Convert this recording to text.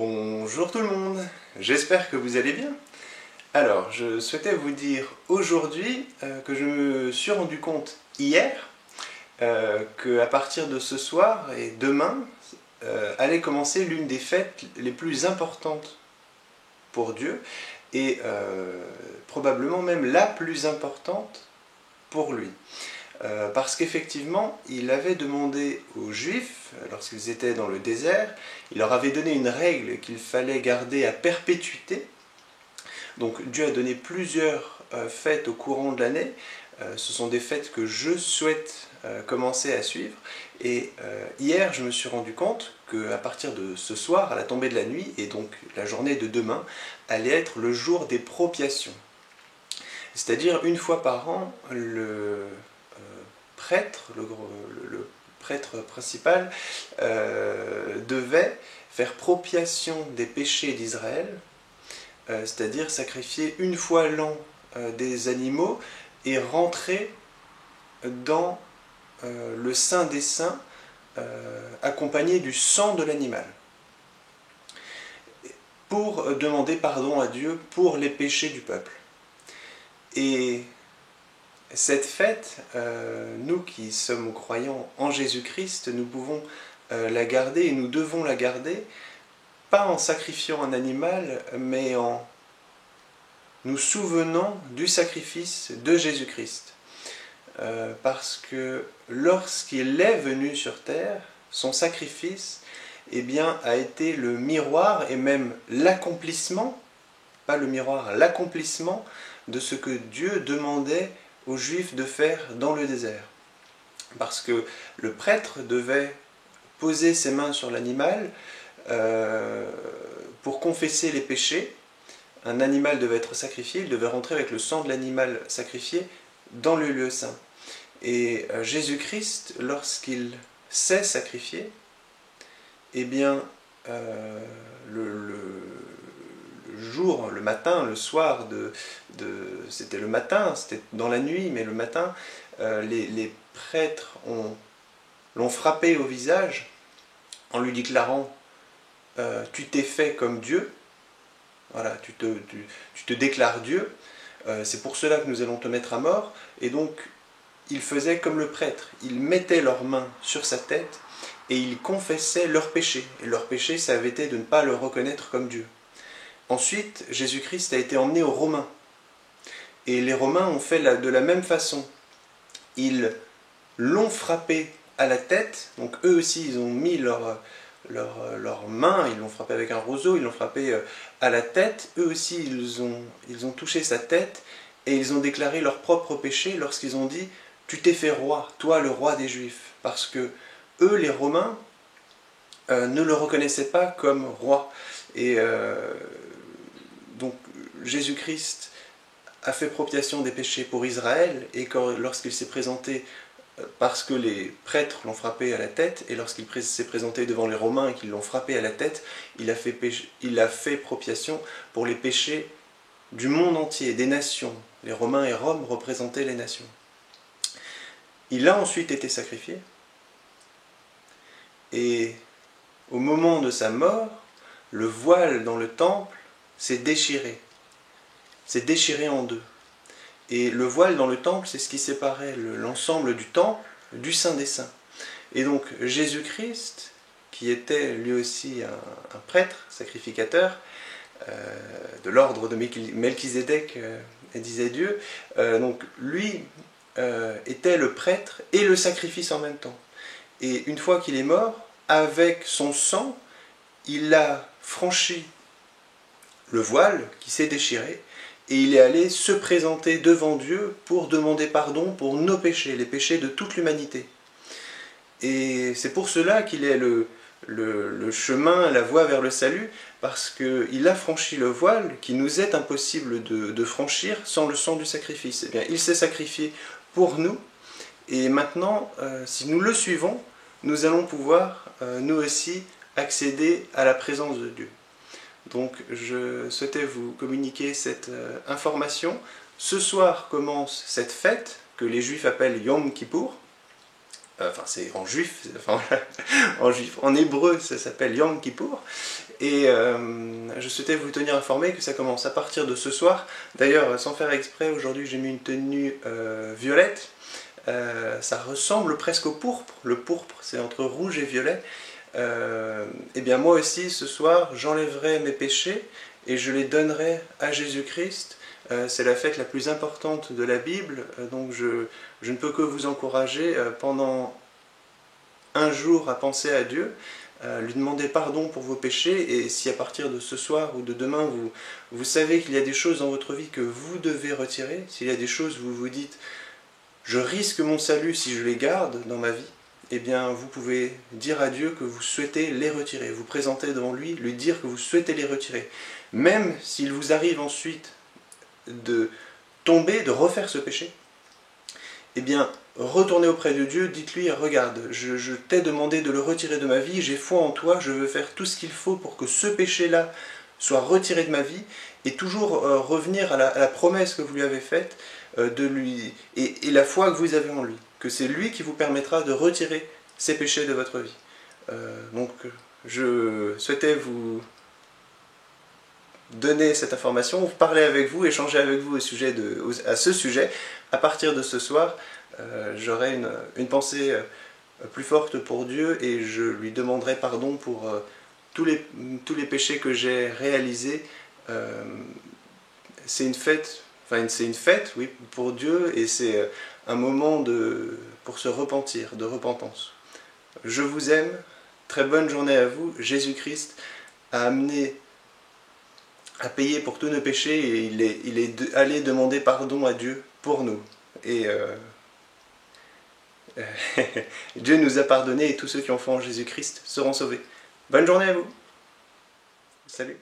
Bonjour tout le monde, j'espère que vous allez bien. Alors, je souhaitais vous dire aujourd'hui que je me suis rendu compte hier qu'à partir de ce soir et demain allait commencer l'une des fêtes les plus importantes pour Dieu et probablement même la plus importante pour lui. Parce qu'effectivement, il avait demandé aux Juifs, lorsqu'ils étaient dans le désert, il leur avait donné une règle qu'il fallait garder à perpétuité. Donc Dieu a donné plusieurs fêtes au courant de l'année. Ce sont des fêtes que je souhaite commencer à suivre. Et hier, je me suis rendu compte qu'à partir de ce soir, à la tombée de la nuit, et donc la journée de demain, allait être le jour des propiations. C'est-à-dire, une fois par an, le prêtre principal devait faire propiation des péchés d'Israël, c'est-à-dire sacrifier une fois l'an des animaux et rentrer dans le Saint des Saints accompagné du sang de l'animal pour demander pardon à Dieu pour les péchés du peuple. Et cette fête, nous qui sommes croyants en Jésus-Christ, nous pouvons la garder et nous devons la garder, pas en sacrifiant un animal, mais en nous souvenant du sacrifice de Jésus-Christ. Parce que lorsqu'il est venu sur terre, son sacrifice a été le miroir et même l'accomplissement, pas le miroir, l'accomplissement de ce que Dieu demandait aux Juifs de faire dans le désert. Parce que le prêtre devait poser ses mains sur l'animal pour confesser les péchés. Un animal devait être sacrifié, il devait rentrer avec le sang de l'animal sacrifié dans le lieu saint. Et Jésus-Christ, lorsqu'il s'est sacrifié, le matin, le soir, c'était le matin, c'était dans la nuit, mais le matin, les prêtres l'ont frappé au visage en lui déclarant tu t'es fait comme Dieu, voilà, tu te déclares Dieu, c'est pour cela que nous allons te mettre à mort. Et donc, ils faisaient comme le prêtre, ils mettaient leurs mains sur sa tête et ils confessaient leurs péchés. Et leur péché, ça avait été de ne pas le reconnaître comme Dieu. Ensuite, Jésus-Christ a été emmené aux Romains. Et les Romains ont fait de la même façon. Ils l'ont frappé à la tête, donc eux aussi ils ont mis leurs mains, ils l'ont frappé avec un roseau, ils l'ont frappé à la tête, eux aussi ils ont touché sa tête et ils ont déclaré leur propre péché lorsqu'ils ont dit « Tu t'es fait roi, toi le roi des Juifs », parce que eux, les Romains, ne le reconnaissaient pas comme roi. Et donc Jésus-Christ a fait propiation des péchés pour Israël, et lorsqu'il s'est présenté, parce que les prêtres l'ont frappé à la tête, et lorsqu'il s'est présenté devant les Romains et qu'ils l'ont frappé à la tête, il a fait propiation pour les péchés du monde entier, des nations. Les Romains et Rome représentaient les nations. Il a ensuite été sacrifié, et au moment de sa mort, le voile dans le temple s'est déchiré en deux. Et le voile dans le temple, c'est ce qui séparait l'ensemble du temple du Saint des Saints. Et donc Jésus-Christ, qui était lui aussi un prêtre, sacrificateur, de l'ordre de Melchizedek, disait Dieu, donc lui était le prêtre et le sacrifice en même temps. Et une fois qu'il est mort, avec son sang, il a franchi le voile qui s'est déchiré, et il est allé se présenter devant Dieu pour demander pardon pour nos péchés, les péchés de toute l'humanité. Et c'est pour cela qu'il est le chemin, la voie vers le salut, parce qu'il a franchi le voile qui nous est impossible de franchir sans le sang du sacrifice. Eh bien, il s'est sacrifié pour nous, et maintenant, si nous le suivons, nous allons pouvoir, nous aussi, accéder à la présence de Dieu. Donc je souhaitais vous communiquer cette information. Ce soir commence cette fête que les Juifs appellent Yom Kippour. enfin c'est en juif, enfin, en juif, en hébreu ça s'appelle Yom Kippour, et je souhaitais vous tenir informé que ça commence à partir de ce soir. D'ailleurs, sans faire exprès, aujourd'hui j'ai mis une tenue violette. Ça ressemble presque au pourpre. Le pourpre, c'est entre rouge et violet. Et bien moi aussi, ce soir, j'enlèverai mes péchés et je les donnerai à Jésus-Christ. C'est la fête la plus importante de la Bible, donc je ne peux que vous encourager pendant un jour à penser à Dieu, lui demander pardon pour vos péchés, et si à partir de ce soir ou de demain, vous savez qu'il y a des choses dans votre vie que vous devez retirer, s'il y a des choses où vous vous dites « je risque mon salut si je les garde dans ma vie », eh bien vous pouvez dire à Dieu que vous souhaitez les retirer, vous présenter devant lui, lui dire que vous souhaitez les retirer. Même s'il vous arrive ensuite de tomber, de refaire ce péché, eh bien retournez auprès de Dieu, dites-lui « regarde, je t'ai demandé de le retirer de ma vie, j'ai foi en toi, je veux faire tout ce qu'il faut pour que ce péché-là soit retiré de ma vie », et toujours revenir à la promesse que vous lui avez faite, de lui, et la foi que vous avez en lui, que c'est lui qui vous permettra de retirer ces péchés de votre vie. Donc je souhaitais vous donner cette information, parler avec vous, échanger avec vous à ce sujet. À partir de ce soir, j'aurai une pensée plus forte pour Dieu, et je lui demanderai pardon pour tous les péchés que j'ai réalisés. C'est une fête. Enfin, c'est une fête, oui, pour Dieu, et c'est un moment pour se repentir, de repentance. Je vous aime, très bonne journée à vous. Jésus-Christ a amené à payer pour tous nos péchés, et il est allé demander pardon à Dieu pour nous. Et Dieu nous a pardonné, et tous ceux qui ont foi en Jésus-Christ seront sauvés. Bonne journée à vous. Salut.